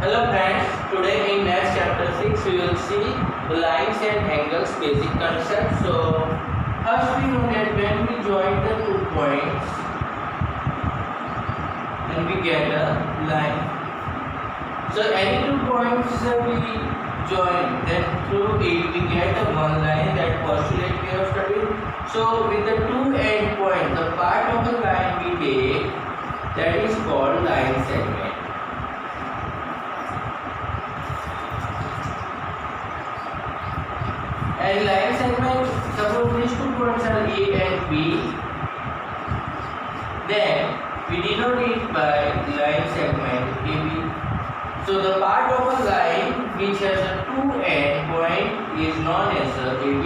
Hello friends, today in Maths chapter 6 we will see the lines and angles basic concept. So first we know that when we join the 2 points and we get a line. So any 2 points we join, then through it we get a one line, that postulate we have studied. So with the two end points, the part of the line we take, that is called line segment. And line segment, suppose these 2 points are A and B, then we denote it by line segment AB. So the part of a line which has a 2 end point is known as AB.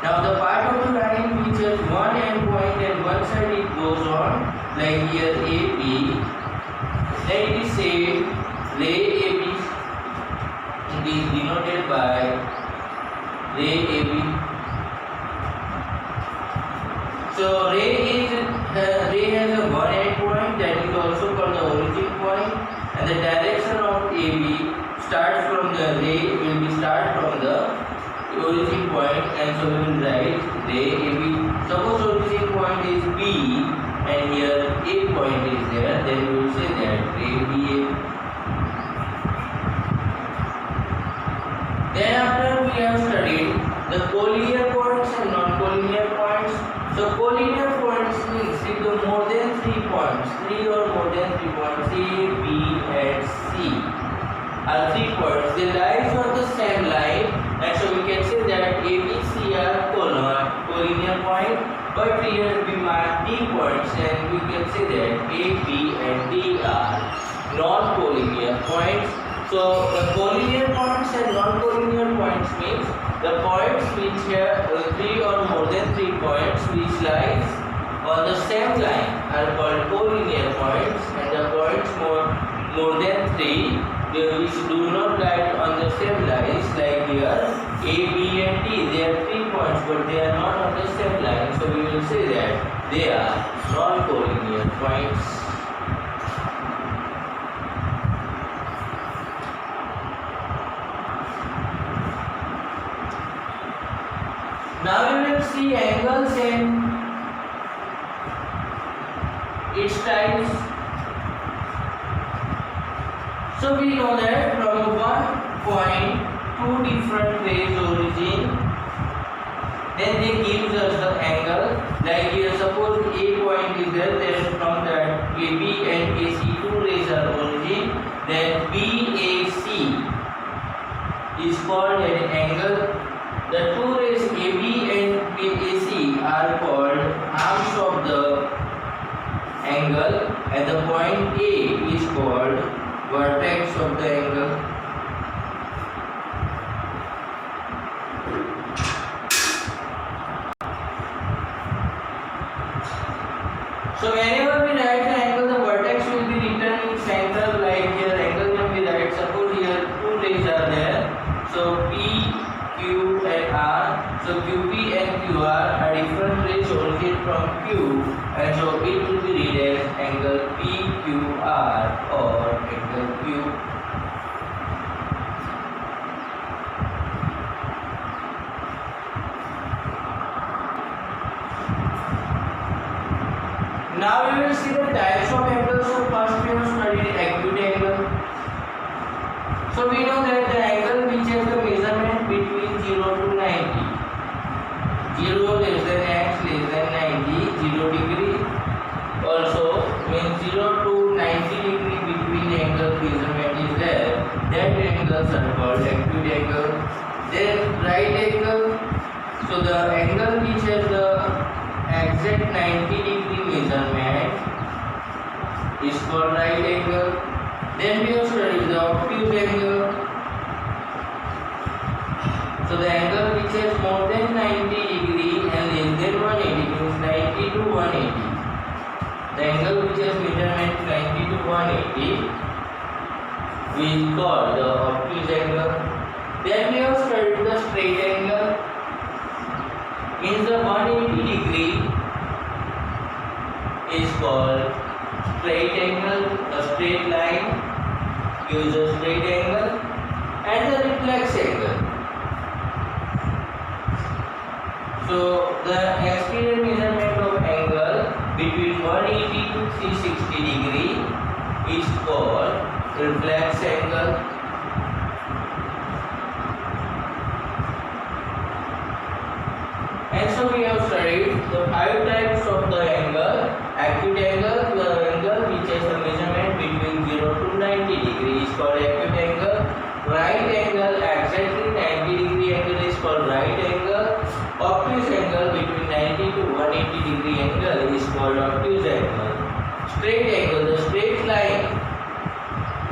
Now the part of a line which has 1 end point and one side it goes on, like here AB, then it is said ray AB, it is denoted by ray AB. So ray has a one end point, that is also called the origin point, and the direction of AB starts from the ray will be start from the origin point, and so we will write ray AB. Suppose origin point is B and here A point is there, then we will say that ray BA. Then after we have studied the collinear points and non-collinear points. So collinear points means if the more than 3 points, 3 or more than 3 points, A, B and C are 3 points, they lie on the same line, and so we can say that A, B, C are collinear point, but here we mark D points and we can say that A, B and D are non-collinear points. So the collinear points and non-collinear points means the points which have 3 or more than 3 points which lies on the same line are called collinear points, and the points more than 3 which do not lie on the same lines, like here A, B and D, they are 3 points but they are not on the same line, so we will say that they are non-collinear points. Now we will see angles and its types. So we know that from one point, 2 different rays origin, then they gives us the angle. Like here, suppose A point is there, then from that AB and AC 2 rays are origin, then BAC is called an angle. The 2 rays AB and BAC are called arms of the angle, and the point A is called vertex of the angle. So whenever we write the angle, the vertex will be written in center, like here angle when we write, suppose here 2 rays are there, so P, Q and R. So QP and QR are different rays origin from Q, and so it will be read as angle PQR or angle Q. Now we will see the types of angles. So first we have studied acute angle. So we know that the angle which has the measurement between 0 to 90, 0 less than x less than 90, 0 degree, also means 0 to 90 degree between angle measurement is there, that angles are called acute angle. Then right angle, so the angle which has the exact 90 degree measurement is called right angle. Then we have studied the obtuse angle. So the angle which has more than 90 degree and less than 180 means 90 to 180. The angle which has measurement 90 to 180 is called the obtuse angle. Then we have studied the straight angle. Means the 180 degree is called straight angle, a straight line gives a straight angle, and the reflex angle. So the exterior measurement of angle between 180 to 360 degree is called reflex angle. And so we have studied the 5 types of the angle. Acute angle, the angle which has the measurement between 0 to 90 degree is called acute angle. Right angle, exactly 90 degree angle is called right angle. Obtuse angle between 90 to 180 degree angle is called obtuse angle. Straight angle, the straight line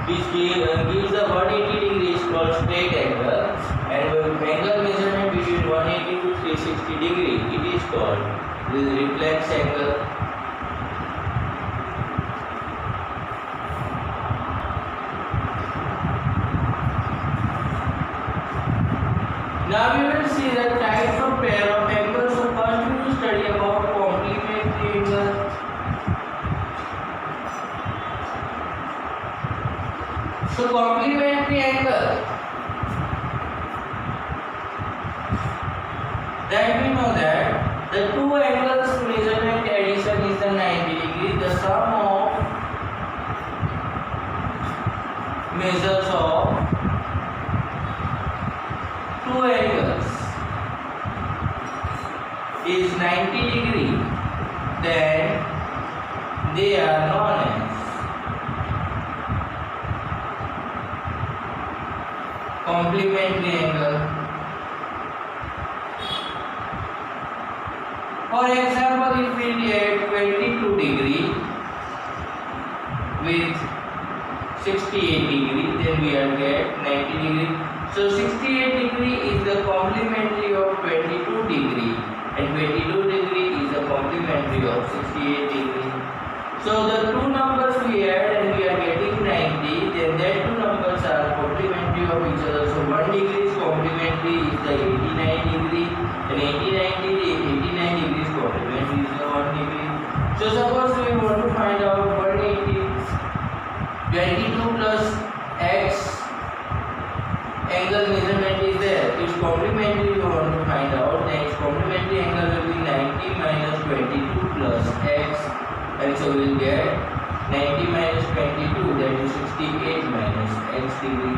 which gives the 180 degree is called straight angle, and angle measurement between 180 to 360 degree it is called the reflex angle. Now we will see the types of pair of angles. So first we will study about complementary angle. So complementary angle, then we know that the two angles measurement addition is the 90 degree. The sum of measures of two angles is 90 degree, then they are known as complementary angle. For example, if we get 22 degree with 68 degree, then we will get 90 degree. So 68 degree is the complementary of 22 degree, and 22 degree is the complementary of 68 degree. So the two numbers we add and we are getting 90, then that two numbers are complementary of each other. So 1 degree is complementary is the 89 degree, and 89 degree is complementary is the 1 degree. So suppose we want to find out 180, 22 plus x angle measurement is there. Its complementary we want to find out. Then its complementary angle will be 90 minus 22 plus x, and so we will get 90 minus 22, that is 68 minus x degree.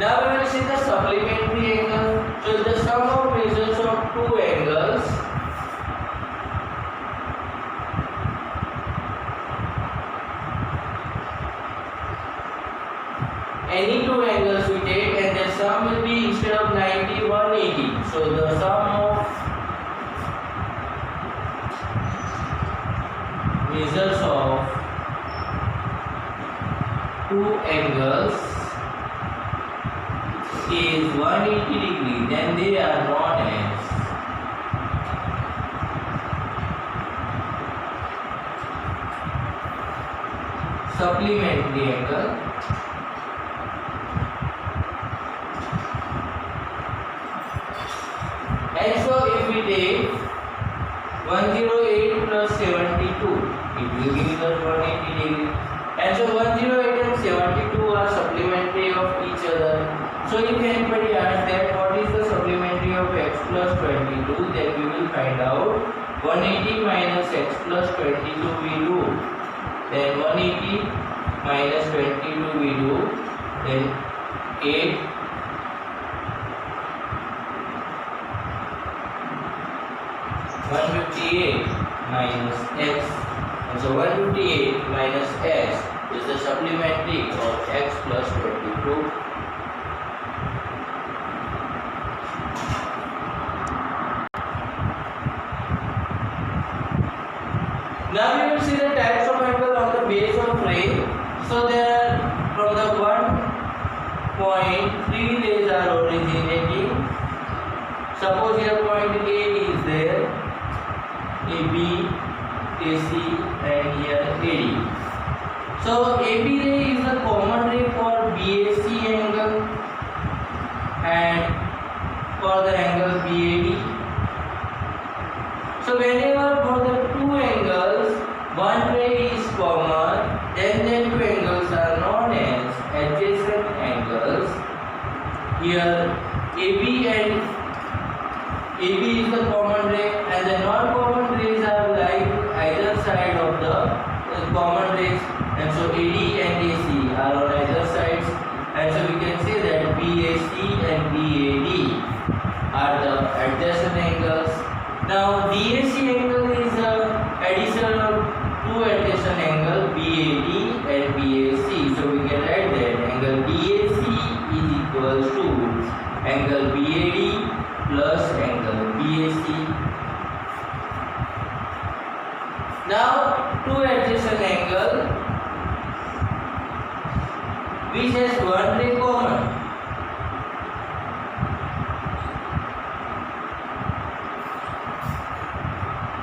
Now we will see the supplementary angle. So the sum of measures of two angles any two angles we take, and the sum will be instead of 90 180. So the sum of measures of two angles is 180 degree, then they are known as supplementary angle. And so if we take 108 plus 72, it will give us 180 degree. And so 108 and 72 are supplementary of each other. So if anybody asks that what is the supplementary of x plus 22, then we will find out 180 minus x plus 22 we do. Then 180 minus 22 we do. Then 8. 158 minus x, and so 158 minus x is the supplementary of x plus 22. Now we will see the types of angle on the base of ray. So there are from the 1 point 3 rays are originating. Suppose here point A is there, AB, AC, and here AD. So AB ray is the common ray for BAC angle and for the angle BAD. So whenever for the two angles one ray is common, then two angles are not the common rays, and so AD and AC are on either sides, and so we can say that BAC and BAD are the adjacent angles. Now DAC angle is addition of two adjacent angle BAD and BAC. So we can write that angle DAC is equals to angle BAD plus angle BAC. Now two adjacent angle which has one ray common.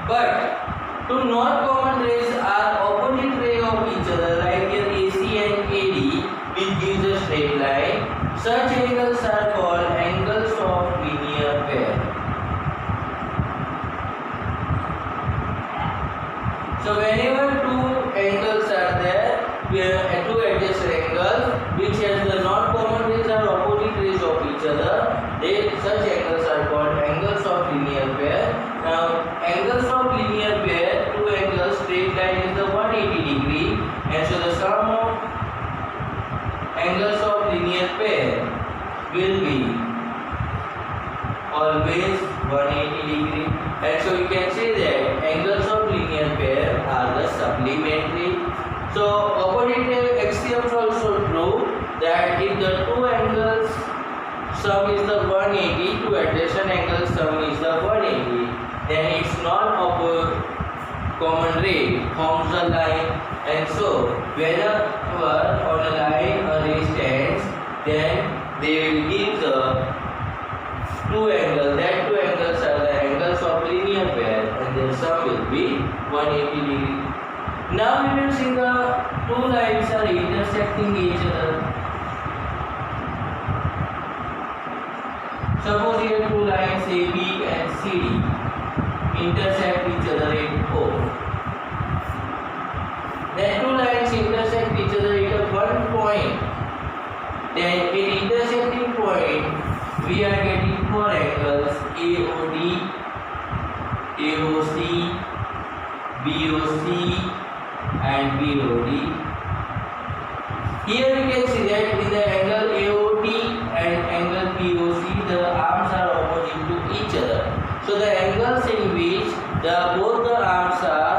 But two non-common rays are opposite ray of each other, like here AC and AD, which gives a straight line. Such angles are called angles of linear pair. So whenever two angles are there, two adjacent angles which has the non-common rays are opposite rays of each other, such angles are called angles of linear pair. Now angles of linear pair, two angles straight line is the 180 degree, and so the sum of angles of linear pair will be always 180 degree, and so you can say that angles of linear pair are the supplementary. So opposite axioms also true that if the two angles sum is the 180, two adjacent angles sum is the 180, then its non-common ray forms a line, and so whenever on a line a ray stands, then they will give the two angles. That two angles are the angles of linear pair, and their sum will be 180 degree. Now we will see the two lines are intersecting each other. Suppose here two lines AB and CD intersect each other at O. Then two lines intersect each other at one point. Then in intersecting point, we are getting four angles: AOD, AOC, BOC, and BOD. Here we can see that in the angle AOD and angle BOC, the arms are opposite to each other. So the angles in which both the arms are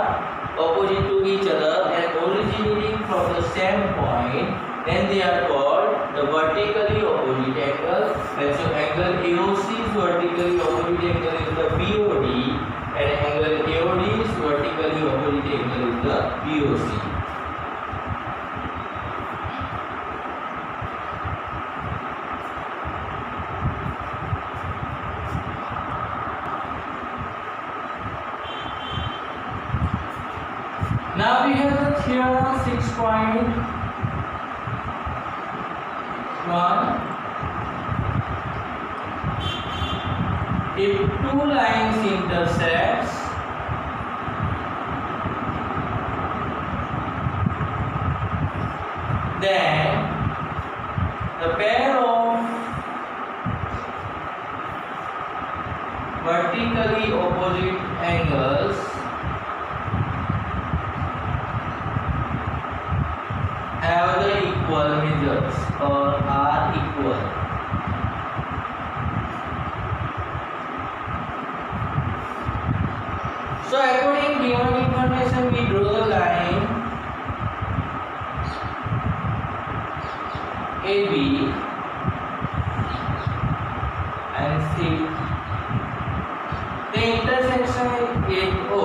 opposite to each other and originating from the same point, then they are called the vertically opposite angles. And so angle AOC's vertically opposite angle is the BOD, and angle AOD's vertically opposite angle is the BOC. Now we have the theorem 6.1. If two lines intersect, then the pair of vertically opposite angles have the equal measures or are equal. So according to given information, we draw the line AB and C. The intersection is O,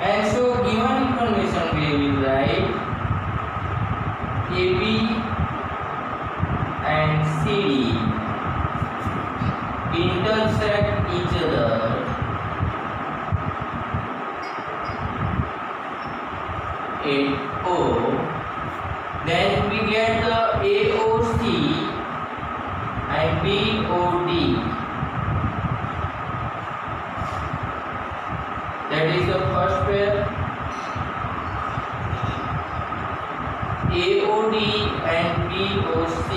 and so given information we will write AB and CD intersect each other at O, then we get the AOC and BOD. That is the first pair. AOD and BOC.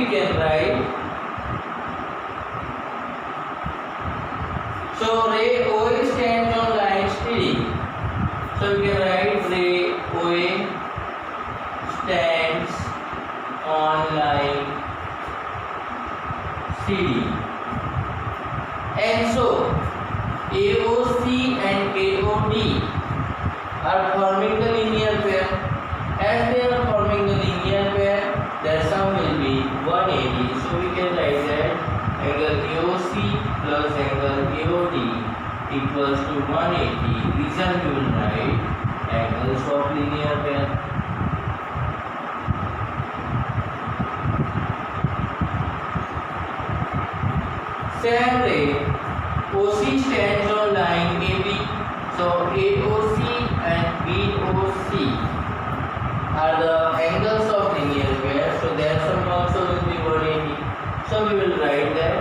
we can write, so ray OA stands on line CD. So we can write ray OA stands on line CD. And so AOC and AOD are forming the linear pair. As they are forming the linear pair, their sum will be 180. So we can write that angle AOC plus angle AOD equals to 180. Reason we will write angles of linear pair. Same way, OC stands on line AB. So AOC and BOC are the angles of linear pair. So their sum also will be 180. So we will write that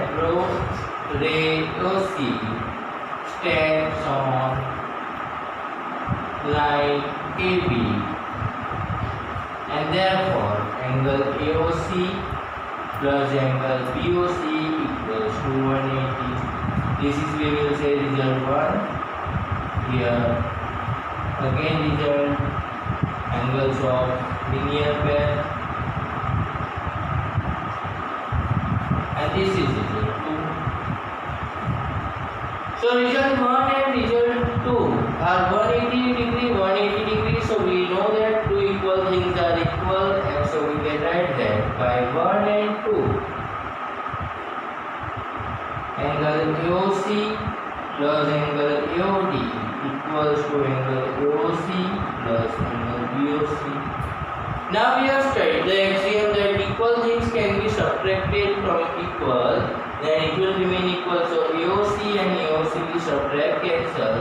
ray OC stands on line AB, and therefore angle AOC plus angle BOC equals to 180. This is, we will say, result 1. Here again result angles of linear pair, and this is result 2. So result 1 and result 2 are 180 degree, 180 degree. So we know that two equal things are equal, and so we can write that by 1 and 2 angle AOC plus angle AOD equals to angle AOC plus angle BOC. Now we have studied the axiom that equal things can be subtracted from equal, then it will remain equal. So AOC and AOC will subtract cancel,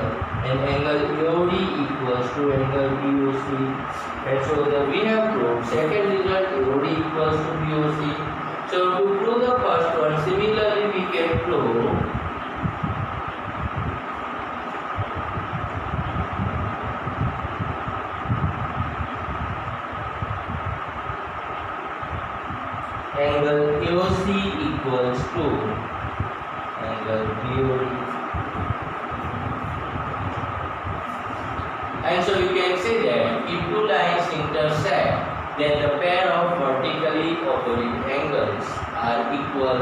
and angle AOD equals to angle BOC. And so we have proved second result AOD equals to BOC. So to prove the first one, similarly we can prove angle AOC equals to angle BOD. And so you can say that if two lines intersect, then the pair of vertically opposite angles are equal